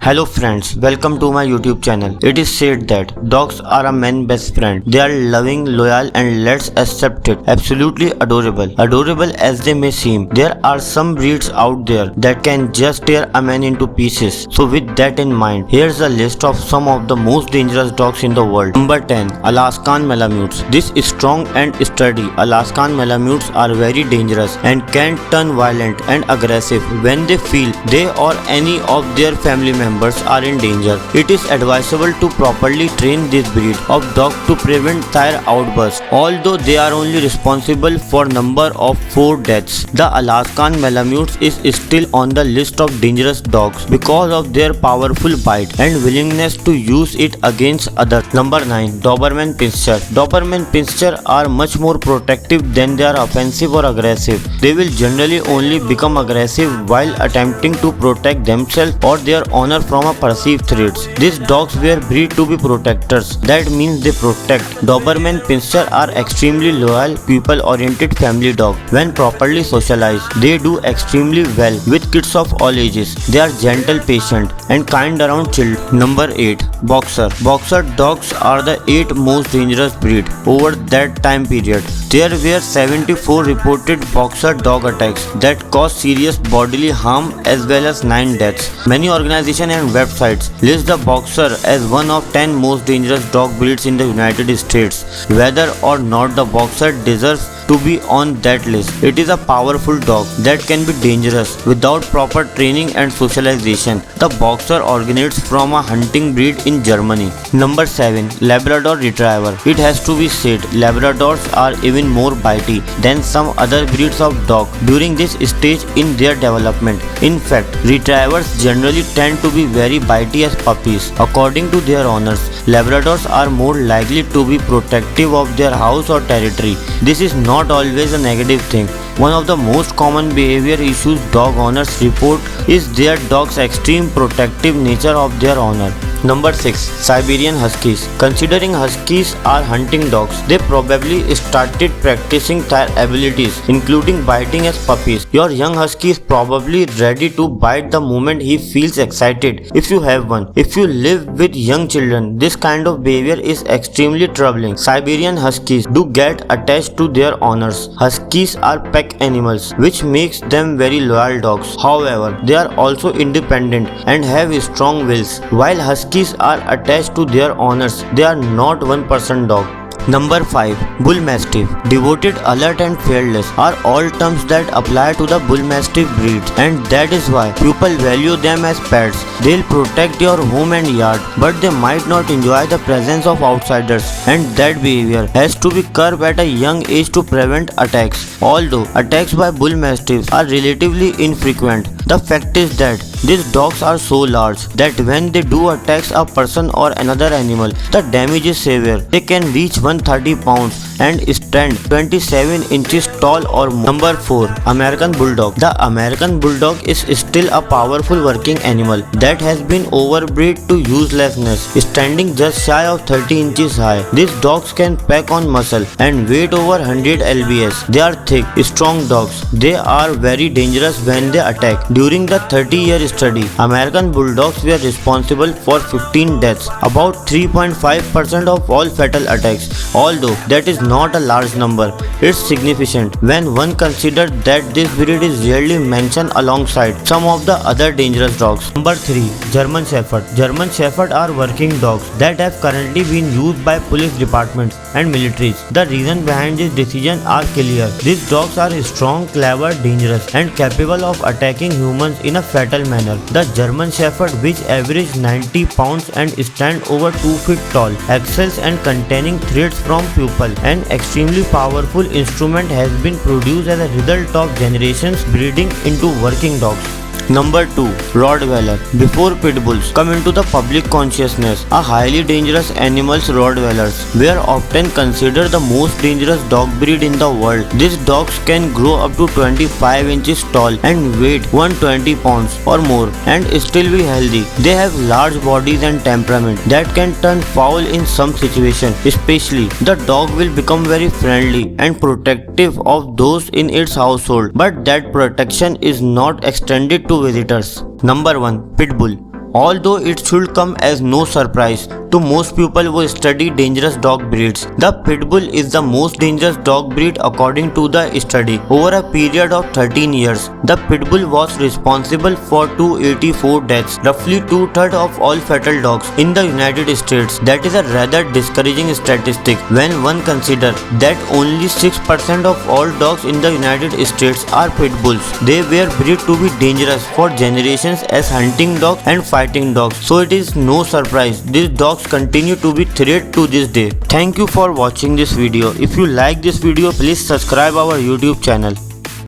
Hello friends, welcome to my YouTube channel. It is said that dogs are a man's best friend. They are loving, loyal and let's accept it, absolutely adorable. Adorable as they may seem, there are some breeds out there that can just tear a man into pieces. So with that in mind, here's a list of some of the most dangerous dogs in the world. Number 10. Alaskan Malamutes. These strong and sturdy Alaskan Malamutes are very dangerous and can turn violent and aggressive when they feel they or any of their family members are in danger. It is advisable to properly train this breed of dog to prevent tire outbursts, although they are only responsible for number of 4 deaths. The Alaskan Malamutes is still on the list of dangerous dogs because of their powerful bite and willingness to use it against others. Number 9. Doberman Pinscher. Doberman Pinscher are much more protective than they are offensive or aggressive. They will generally only become aggressive while attempting to protect themselves or their owner from a perceived threats. These dogs were bred to be protectors. That means they protect. Doberman Pinscher are extremely loyal, people-oriented family dogs. When properly socialized, they do extremely well with kids of all ages. They are gentle, patient, and kind around children. Number 8. Boxer. Boxer dogs are the 8th most dangerous breed over that time period. There were 74 reported boxer dog attacks that caused serious bodily harm as well as 9 deaths. Many organizations and websites list the boxer as one of 10 most dangerous dog breeds in the United States. Whether or not the boxer deserves to be on that list, it is a powerful dog that can be dangerous without proper training and socialization. The boxer originates from a hunting breed in Germany. Number 7. Labrador Retriever. It has to be said, Labradors are even more bitey than some other breeds of dog during this stage in their development. In fact, Retrievers generally tend to be very bitey as puppies. According to their owners, Labradors are more likely to be protective of their house or territory. This is not always a negative thing. One of the most common behavior issues dog owners report is their dog's extreme protective nature of their owner. Number 6. Siberian Huskies. Considering Huskies are hunting dogs, they probably started practicing their abilities, including biting as puppies. Your young Husky is probably ready to bite the moment he feels excited, if you have one. If you live with young children, this kind of behavior is extremely troubling. Siberian Huskies do get attached to their owners. Huskies are pack animals, which makes them very loyal dogs. However, they are also independent and have strong wills. While Huskies are attached to their owners, they are not one-person dog. Number 5. Bull Mastiff. Devoted, alert and fearless are all terms that apply to the Bull Mastiff breed, and that is why people value them as pets. They'll protect your home and yard, but they might not enjoy the presence of outsiders, and that behavior has to be curbed at a young age to prevent attacks. Although attacks by Bull Mastiffs are relatively infrequent, the fact is that these dogs are so large that when they do attack a person or another animal, the damage is severe. They can reach 130 pounds and stand 27 inches tall or more. Number 4. American Bulldog. The American Bulldog is still a powerful working animal that has been overbred to uselessness, standing just shy of 30 inches high. These dogs can pack on muscle and weight over 100 lbs. They are thick, strong dogs. They are very dangerous when they attack. During the 30-year study, American Bulldogs were responsible for 15 deaths, about 3.5% of all fatal attacks. Although that is not a large number, it's significant when one considers that this breed is rarely mentioned alongside some of the other dangerous dogs. Number 3. German Shepherd. German Shepherd are working dogs that have currently been used by police departments and militaries. The reason behind this decision are clear. These dogs are strong, clever, dangerous, and capable of attacking humans in a fatal manner. The German Shepherd, which average 90 pounds and stand over 2 feet tall, excels and containing threats from people. An extremely powerful instrument has been produced as a result of generations breeding into working dogs. Number 2. Rottweiler. Before pit bulls come into the public consciousness, a highly dangerous animals, Rottweilers, were often considered the most dangerous dog breed in the world. These dogs can grow up to 25 inches tall and weight 120 pounds or more and still be healthy. They have large bodies and temperament that can turn foul in some situations. Especially, the dog will become very friendly and protective of those in its household, but that protection is not extended to visitors. Number 1. Pit Bull. Although it should come as no surprise to most people who study dangerous dog breeds, the pit bull is the most dangerous dog breed according to the study. Over a period of 13 years, the pit bull was responsible for 284 deaths, roughly two-thirds of all fatal dogs in the United States. That is a rather discouraging statistic when one considers that only 6% of all dogs in the United States are pit bulls. They were bred to be dangerous for generations as hunting dogs and fighting dogs, so it is no surprise these dogs continue to be threat to this day. Thank you for watching this video. If you like this video, please subscribe our YouTube channel.